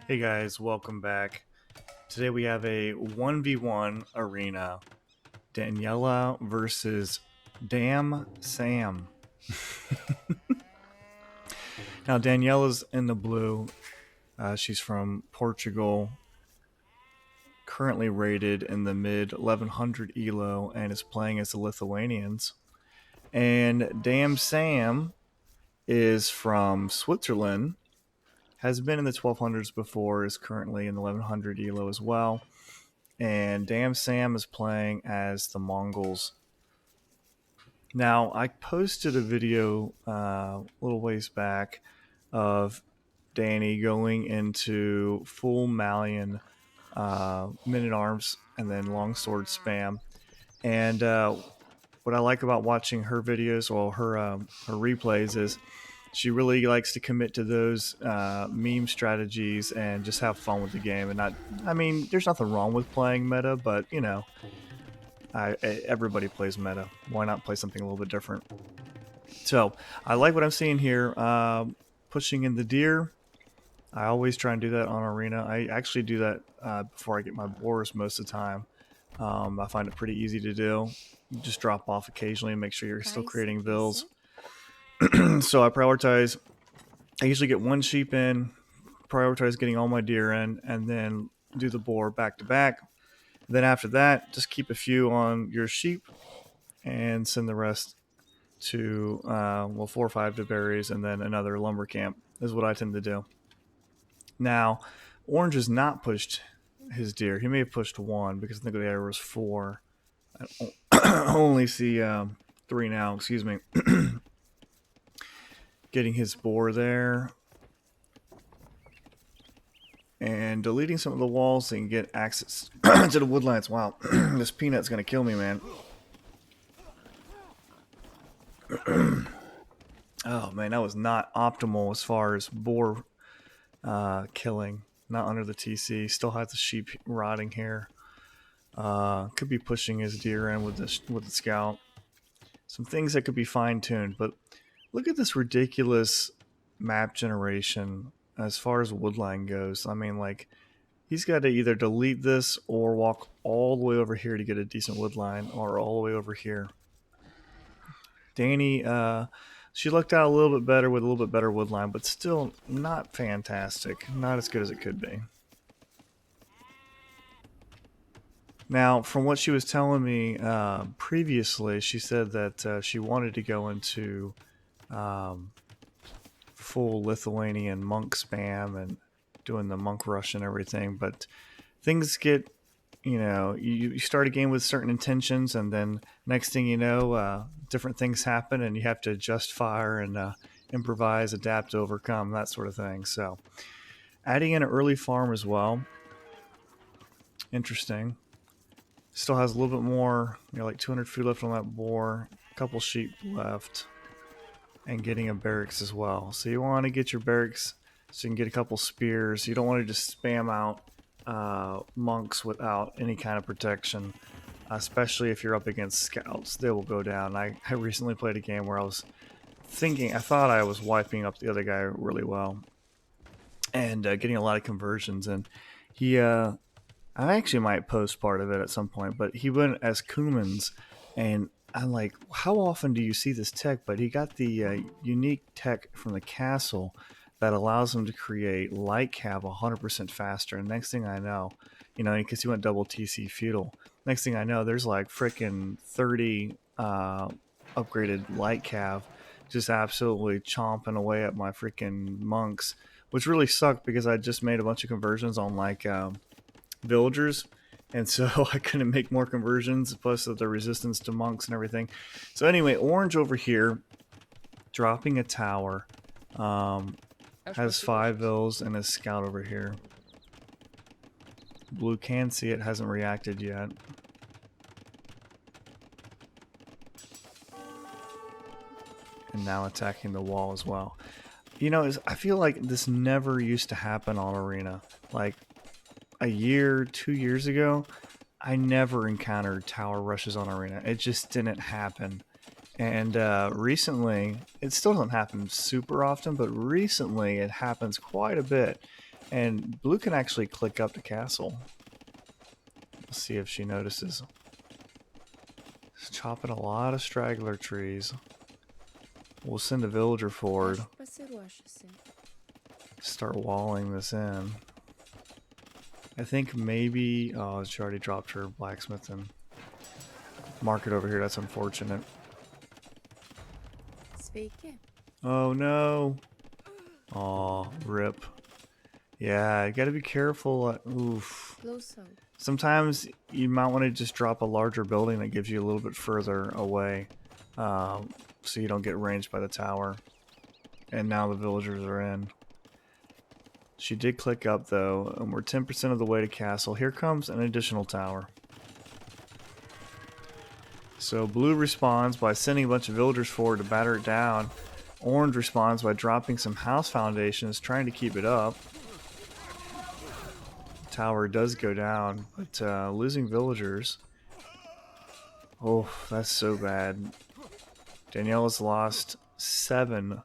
Hey guys, welcome back. Today we have a 1v1 arena. Daniela versus Damn Sam. Now Daniela's in the blue. She's from Portugal. Currently rated in the mid 1100 elo and is playing as the Lithuanians. And Damn Sam is from Switzerland. Has been in the 1200s before, is currently in the 1100 elo as well. And Damn Sam is playing as the Mongols. Now, I posted a video a little ways back of Dani going into full Malian men-at-arms and then longsword spam. And what I like about watching her videos or her replays is she really likes to commit to those meme strategies and just have fun with the game. And I mean, there's nothing wrong with playing meta, but you know, everybody plays meta. Why not play something a little bit different? So I like what I'm seeing here. Pushing in the deer. I always try and do that on arena. I actually do that before I get my boars most of the time. I find it pretty easy to do. You just drop off occasionally and make sure you're still creating vills. So I prioritize. I usually get one sheep in, prioritize getting all my deer in, and then do the boar back to back. Then after that, just keep a few on your sheep and send the rest to, 4 or 5 to berries and then another lumber camp is what I tend to do. Now, Orange has not pushed his deer. He may have pushed 1 because I think there was 4. I only see 3 now, excuse me. Getting his boar there. And deleting some of the walls so you can get access to the woodlands. Wow, this peanut's gonna kill me, man. Oh man, that was not optimal as far as boar killing. Not under the TC. Still has the sheep rotting here. Could be pushing his deer in with the scout. Some things that could be fine-tuned, but look at this ridiculous map generation as far as woodline goes. I mean, like, he's got to either delete this or walk all the way over here to get a decent woodline, or all the way over here. Dani, she looked out a little bit better with a little bit better woodline, but still not fantastic. Not as good as it could be. Now, from what she was telling me previously, she said that she wanted to go into full Lithuanian monk spam and doing the monk rush and everything, but things get, you know, you start a game with certain intentions, and then next thing you know, different things happen and you have to adjust fire and improvise, adapt, overcome, that sort of thing. So adding in an early farm as well, interesting. Still has a little bit more, you know, like 200 food left on that boar, a couple sheep left, and getting a barracks as well. So you want to get your barracks so you can get a couple spears. You don't want to just spam out monks without any kind of protection, especially if you're up against scouts. They will go down. I recently played a game where I thought I was wiping up the other guy really well and getting a lot of conversions, and he I actually might post part of it at some point, but he went as Kumans, and I'm like, how often do you see this tech? But he got the unique tech from the castle that allows him to create light cav 100% faster. And next thing I know, you know, because he went double TC feudal, next thing I know, there's like freaking 30 upgraded light cav just absolutely chomping away at my freaking monks, which really sucked because I just made a bunch of conversions on like villagers, and so I couldn't make more conversions, plus the resistance to monks and everything. So anyway, Orange over here dropping a tower, has 5 vills and a scout over here. Blue can see it, hasn't reacted yet. And now attacking the wall as well. You know, I feel like this never used to happen on Arena. Like a year, 2 years ago, I never encountered tower rushes on Arena. It just didn't happen. And recently, it still doesn't happen super often, but recently it happens quite a bit. And blue can actually click up to castle. Let's see if she notices. It's chopping a lot of straggler trees. We'll send a villager forward. Start walling this in. I think maybe... Oh, she already dropped her blacksmithing. Market over here, that's unfortunate. Oh no! Oh, rip. Yeah, you gotta be careful. Oof. Sometimes you might want to just drop a larger building that gives you a little bit further away. So you don't get ranged by the tower. And now the villagers are in. She did click up though, and we're 10% of the way to castle. Here comes an additional tower. So blue responds by sending a bunch of villagers forward to batter it down. Orange responds by dropping some house foundations, trying to keep it up. Tower does go down, but losing villagers. Oh, that's so bad. Daniela's lost 7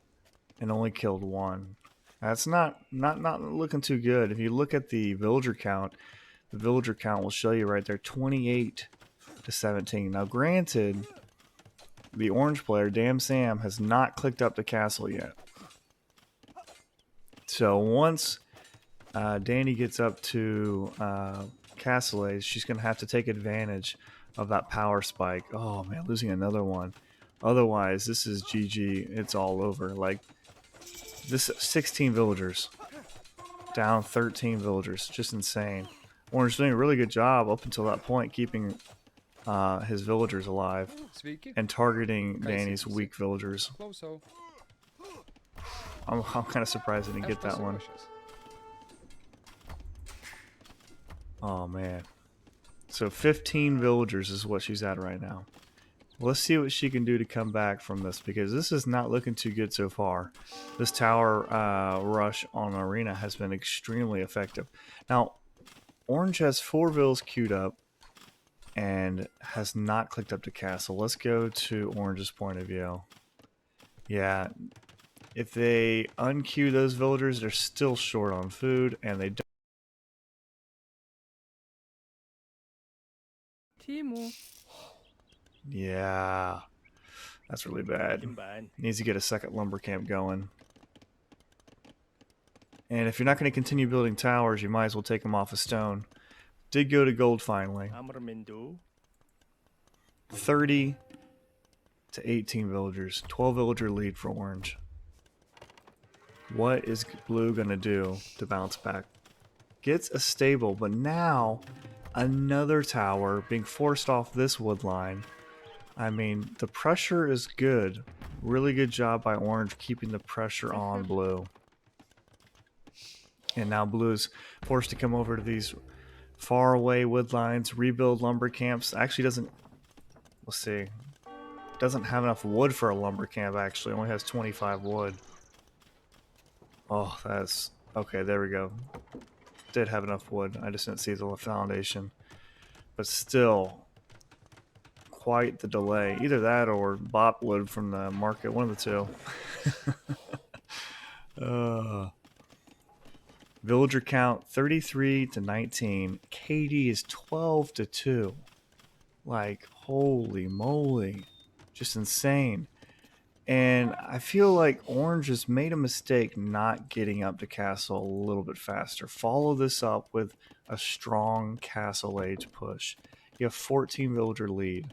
and only killed 1. That's not looking too good. If you look at the villager count will show you right there 28 to 17. Now granted, the orange player, Damn Sam, has not clicked up the castle yet. So once Dani gets up to castle age, she's going to have to take advantage of that power spike. Oh man, losing another one. Otherwise, this is GG. It's all over. Like, this 16 villagers. Down 13 villagers. Just insane. Orange doing a really good job up until that point, keeping his villagers alive and targeting Dani's weak villagers. I'm kind of surprised I didn't get that one. Oh man. So 15 villagers is what she's at right now. Let's see what she can do to come back from this, because this is not looking too good so far. This tower rush on Arena has been extremely effective. Now, Orange has 4 vills queued up and has not clicked up to castle. Let's go to Orange's point of view. Yeah, if they unqueue those villagers, they're still short on food, and they don't. Yeah, that's really bad. Needs to get a second lumber camp going. And if you're not going to continue building towers, you might as well take them off of stone. Did go to gold finally. 30 to 18 villagers. 12 villager lead for Orange. What is Blue going to do to bounce back? Gets a stable, but now another tower being forced off this wood line. I mean, the pressure is good. Really good job by Orange keeping the pressure on Blue. And now Blue is forced to come over to these far away wood lines, rebuild lumber camps. Actually doesn't, let's see, doesn't have enough wood for a lumber camp actually. Only has 25 wood. Oh, that's, okay, there we go. Did have enough wood. I just didn't see the foundation. But still, quite the delay. Either that or bop wood from the market, one of the two. Villager count 33 to 19. KD is 12 to 2. Like, holy moly. Just insane. And I feel like Orange has made a mistake not getting up to castle a little bit faster. Follow this up with a strong castle age push. You have 14 villager lead.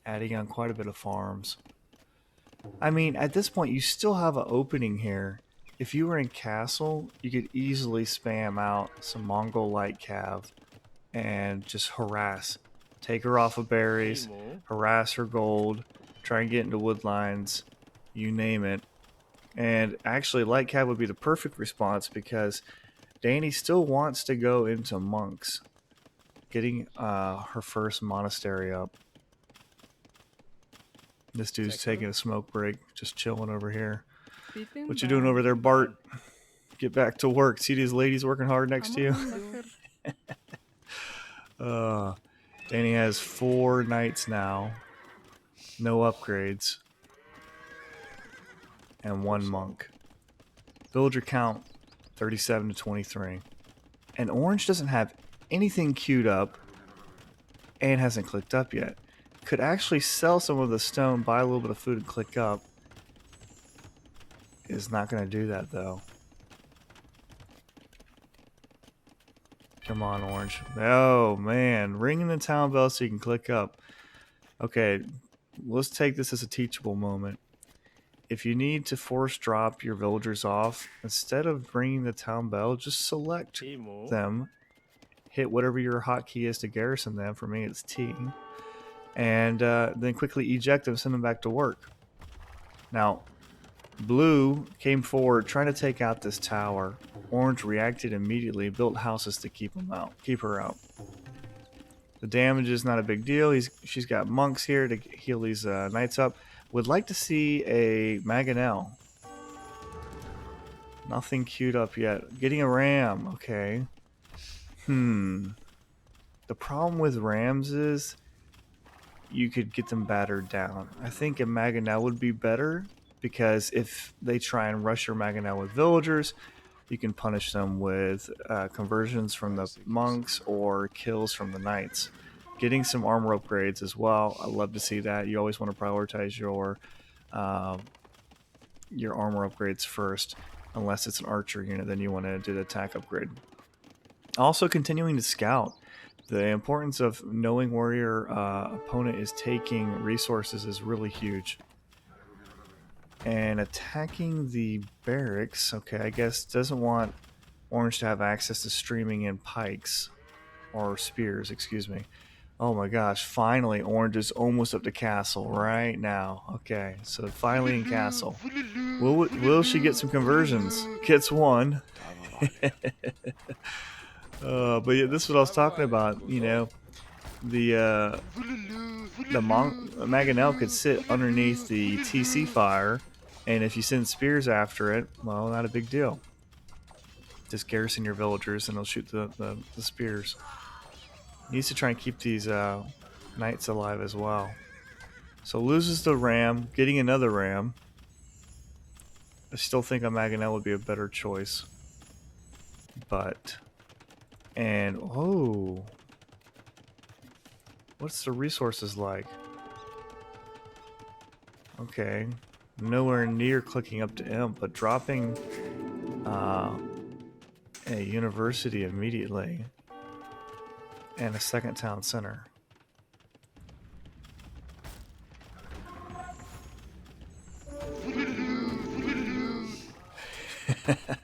Adding on quite a bit of farms. I mean, at this point, you still have an opening here. If you were in castle, you could easily spam out some Mongol light cav and just harass. Take her off of berries, harass her gold, try and get into wood lines, you name it. And actually, light cav would be the perfect response because Dani still wants to go into monks, getting her first monastery up. This dude's taking a smoke break, just chilling over here. What you doing over there, Bart? Get back to work. See these ladies working hard next to you? Dani has 4 knights now. No upgrades. And 1 monk. Villager count 37 to 23. And orange doesn't have anything queued up and hasn't clicked up yet. Could actually sell some of the stone, buy a little bit of food and click up. Is not going to do that though. Come on, orange. Oh man, ringing the town bell so you can click up. Okay, let's take this as a teachable moment. If you need to force drop your villagers off, instead of ringing the town bell, just select them, hit whatever your hotkey is to garrison them. For me, it's T. And then quickly eject them, send them back to work. Now, blue came forward trying to take out this tower. Orange reacted immediately, built houses to keep her out. The damage is not a big deal. She's got monks here to heal these knights up. Would like to see a Mangonel. Nothing queued up yet. Getting a ram. Okay. The problem with rams is you could get them battered down. I think a Mangonel would be better because if they try and rush your Mangonel with villagers, you can punish them with conversions from the monks or kills from the knights. Getting some armor upgrades as well. I love to see that. You always want to prioritize your armor upgrades first. Unless it's an archer unit, then you want to do the attack upgrade. Also continuing to scout. The importance of knowing where your opponent is taking resources is really huge. And attacking the barracks, okay, I guess doesn't want orange to have access to streaming in pikes. Or spears, excuse me. Oh my gosh, finally orange is almost up to castle right now. Okay, so finally in castle. Will she get some conversions? Gets one. But yeah, this is what I was talking about. You know, the Mangonel could sit underneath the TC fire, and if you send spears after it, well, not a big deal. Just garrison your villagers, and they'll shoot the spears. Needs to try and keep these knights alive as well. So loses the ram, getting another ram. I still think a Mangonel would be a better choice. But, and, oh. What's the resources like? Okay. Nowhere near clicking up to M, but dropping a university immediately. And a second town center.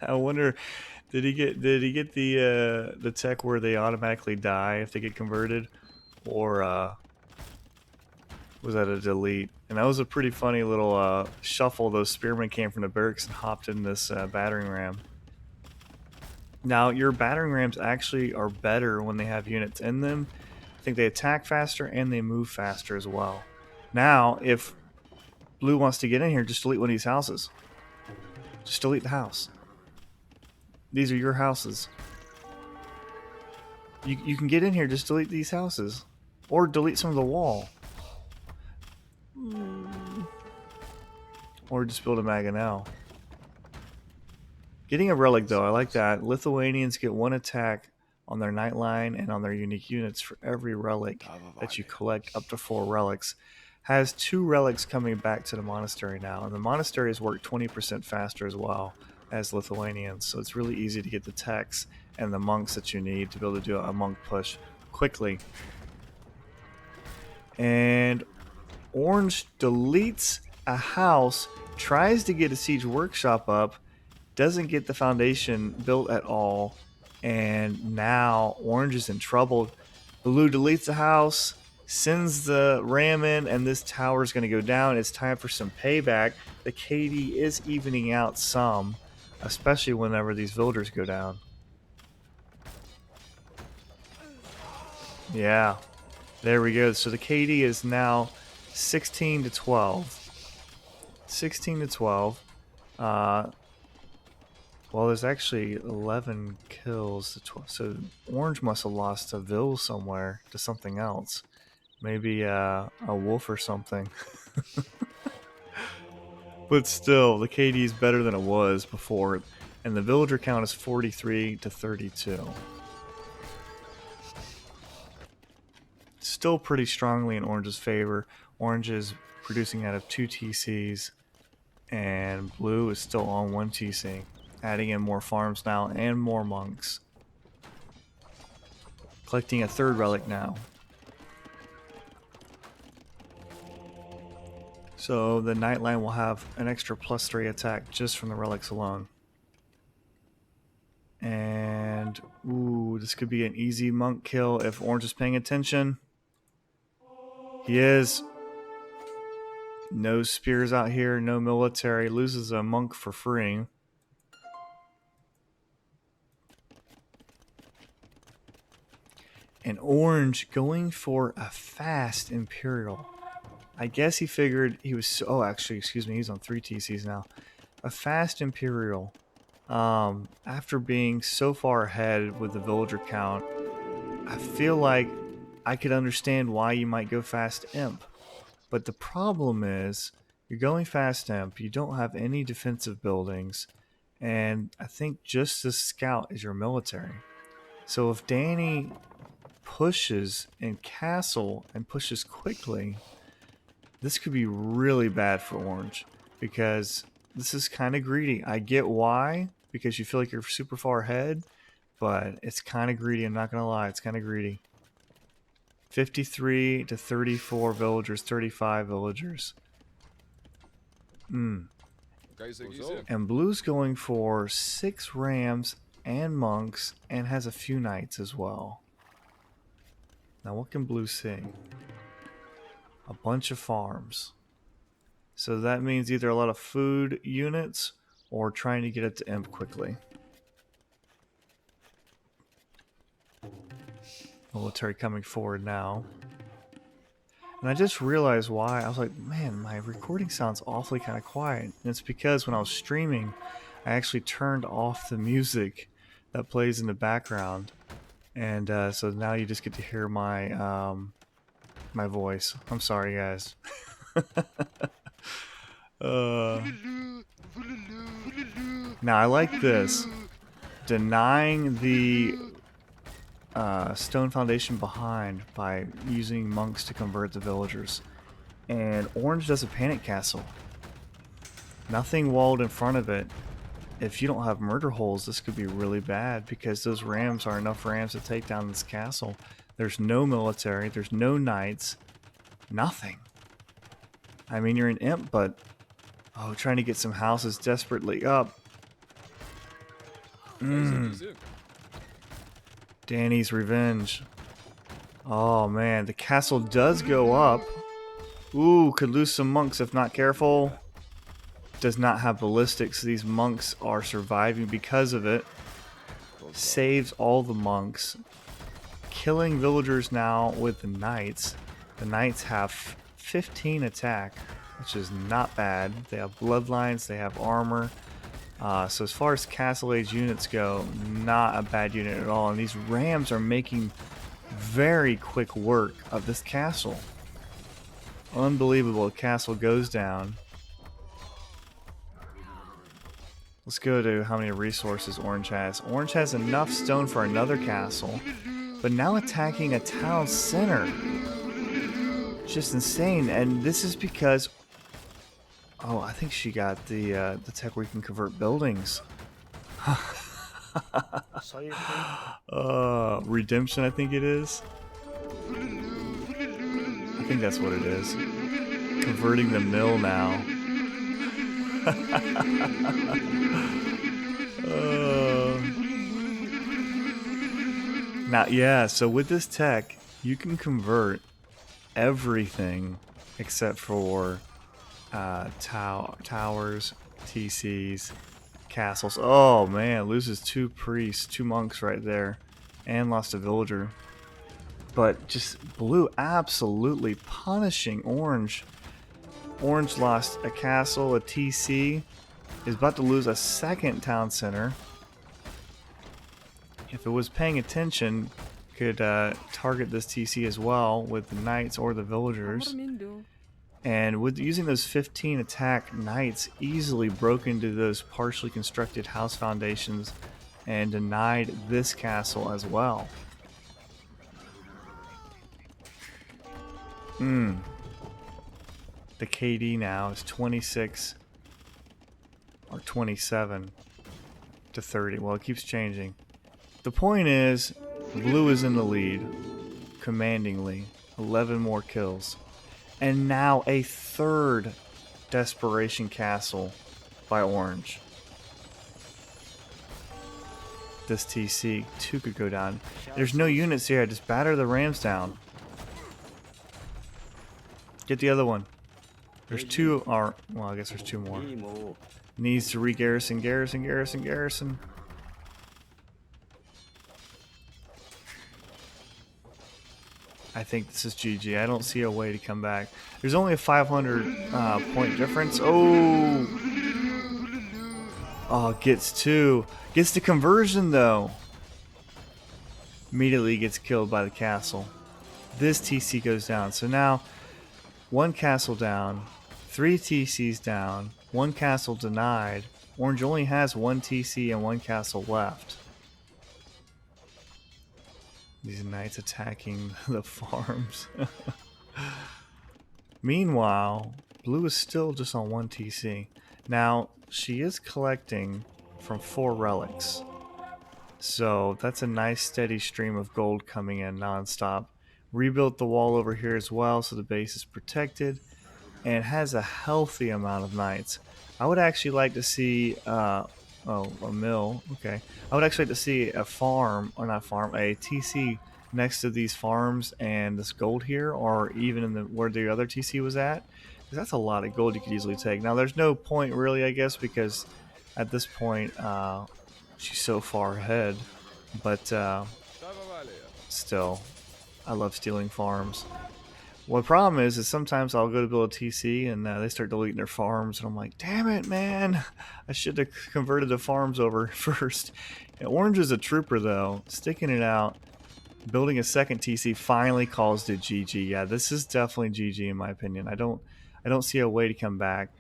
I wonder, did he get the tech where they automatically die if they get converted, or was that a delete? And that was a pretty funny little shuffle. Those spearmen came from the barracks and hopped in this battering ram. Now, your battering rams actually are better when they have units in them. I think they attack faster and they move faster as well. Now, if blue wants to get in here, just delete one of these houses. Just delete the house. These are your houses. You can get in here, just delete these houses. Or delete some of the wall. Or just build a Mangonel. Getting a relic though, I like that. Lithuanians get one attack on their knight line and on their unique units for every relic that you collect, up to 4 relics. Has 2 relics coming back to the monastery now, and the monasteries work 20% faster as well as Lithuanians, so it's really easy to get the techs and the monks that you need to be able to do a monk push quickly. And orange deletes a house, tries to get a siege workshop up, doesn't get the foundation built at all, and now orange is in trouble. Blue deletes the house, sends the ram in, and this tower is going to go down. It's time for some payback. The KD is evening out some, especially whenever these villagers go down. Yeah, there we go. So the KD is now 16 to 12. 16 to 12. Well, there's actually 11 kills to 12. So orange must have lost a Vil somewhere to something else. Maybe a wolf or something. But still, the KD is better than it was before, and the villager count is 43 to 32. Still pretty strongly in Orange's favor. Orange is producing out of 2 TCs, and Blue is still on 1 TC. Adding in more farms now and more monks. Collecting a 3rd relic now. So the Nightline will have an extra +3 attack just from the relics alone. And, ooh, this could be an easy monk kill if Orange is paying attention. He is. No spears out here, no military. Loses a monk for free. And Orange going for a fast Imperial. I guess he figured he was... oh, actually, excuse me, he's on 3 TCs now. A fast Imperial. After being so far ahead with the villager count, I feel like I could understand why you might go fast Imp. But the problem is, you're going fast Imp, you don't have any defensive buildings, and I think just the scout is your military. So if Dani pushes in castle and pushes quickly, this could be really bad for Orange, because this is kind of greedy. I get why, because you feel like you're super far ahead, but it's kind of greedy. I'm not going to lie, it's kind of greedy. 53 to 34 villagers, 35 villagers. And Blue's going for 6 rams and monks, and has a few knights as well. Now what can Blue see? A bunch of farms. So that means either a lot of food units or trying to get it to Imp quickly. Military coming forward now. And I just realized why. I was like, man, my recording sounds awfully kind of quiet. And it's because when I was streaming, I actually turned off the music that plays in the background. And so now you just get to hear my my voice. I'm sorry, guys. Now I like this. Denying the stone foundation behind by using monks to convert the villagers. And Orange does a panic castle. Nothing walled in front of it. If you don't have murder holes, this could be really bad, because those rams are enough rams to take down this castle. There's no military, there's no knights, nothing. I mean, you're an Imp, but oh, trying to get some houses desperately up. Dani's revenge. Oh man, the castle does go up. Ooh, could lose some monks if not careful. Does not have ballistics. These monks are surviving because of it. Saves all the monks. Killing villagers now with the knights. The knights have 15 attack, which is not bad. They have bloodlines, they have armor. So as far as castle age units go, not a bad unit at all. And these rams are making very quick work of this castle. Unbelievable. The castle goes down. Let's go to how many resources Orange has. Orange has enough stone for another castle, but now attacking a town center. Just insane. And this is because... oh, I think she got the tech where you can convert buildings. Redemption, I think it is. I think that's what it is. Converting the mill now. Now, yeah, so with this tech, you can convert everything except for towers, TCs, castles. Oh man, loses 2 priests, 2 monks right there, and lost a villager. But just Blue absolutely punishing Orange. Orange lost a castle, a TC, is about to lose a 2nd town center. If it was paying attention, could target this TC as well with the knights or the villagers. And with using those 15 attack knights, easily broke into those partially constructed house foundations and denied this castle as well. The KD now is 26 or 27 to 30. Well, it keeps changing. The point is, blue is in the lead, commandingly. 11 more kills. And now a third desperation castle by orange. This TC, 2 could go down. There's no units here, just batter the rams down. Get the other one. There's 2, or, well, I guess there's 2 more. Needs to re-garrison, garrison. I think this is GG. I don't see a way to come back. There's only a 500 point difference. Oh, gets 2. Gets the conversion though. Immediately gets killed by the castle. This TC goes down. So now 1 castle down, 3 TCs down, 1 castle denied. Orange only has 1 TC and 1 castle left. These knights attacking the farms. Meanwhile, blue is still just on 1 TC. Now, she is collecting from 4 relics. So that's a nice steady stream of gold coming in non-stop. Rebuilt the wall over here as well so the base is protected. And has a healthy amount of knights. I would actually like to see... oh, a mill. Okay. I would actually like to see a farm, or not farm, a TC next to these farms and this gold here, or even in the where the other TC was at. Because that's a lot of gold you could easily take. Now, there's no point really, I guess, because at this point, she's so far ahead. But still, I love stealing farms. Well, the problem is sometimes I'll go to build a TC and they start deleting their farms, and I'm like, damn it, man. I should have converted the farms over first. And Orange is a trooper, though. Sticking it out. Building a second TC finally calls it GG. Yeah, this is definitely GG in my opinion. I don't see a way to come back.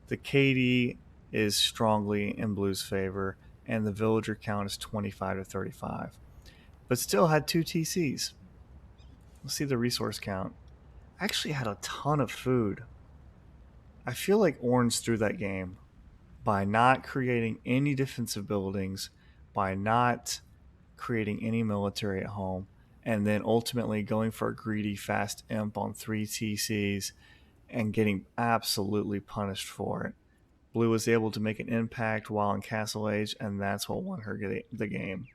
The KD is strongly in Blue's favor, and the villager count is 25 to 35. But still had 2 TCs. Let's see the resource count. Actually had a ton of food. I feel like Orange threw that game by not creating any defensive buildings, by not creating any military at home, and then ultimately going for a greedy fast imp on 3 TCs and getting absolutely punished for it. Blue was able to make an impact while in Castle Age, and that's what won her the game.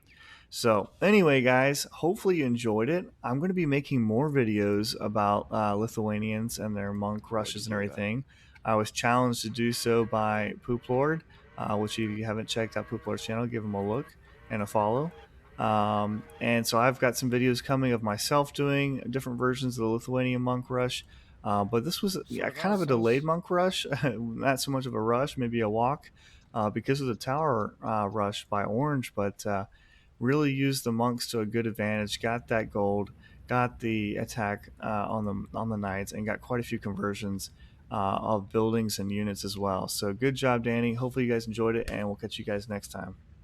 So anyway, guys, hopefully you enjoyed it. I'm going to be making more videos about Lithuanians and their monk rushes and everything. I was challenged to do so by Poop Lord, which if you haven't checked out Poop Lord's channel, give him a look and a follow. And so I've got some videos coming of myself doing different versions of the Lithuanian monk rush. But this was kind of a delayed monk rush, not so much of a rush, maybe a walk, because of the tower rush by Orange, but really used the monks to a good advantage, got that gold, got the attack on the knights, and got quite a few conversions of buildings and units as well. So good job, Dani. Hopefully you guys enjoyed it, and we'll catch you guys next time.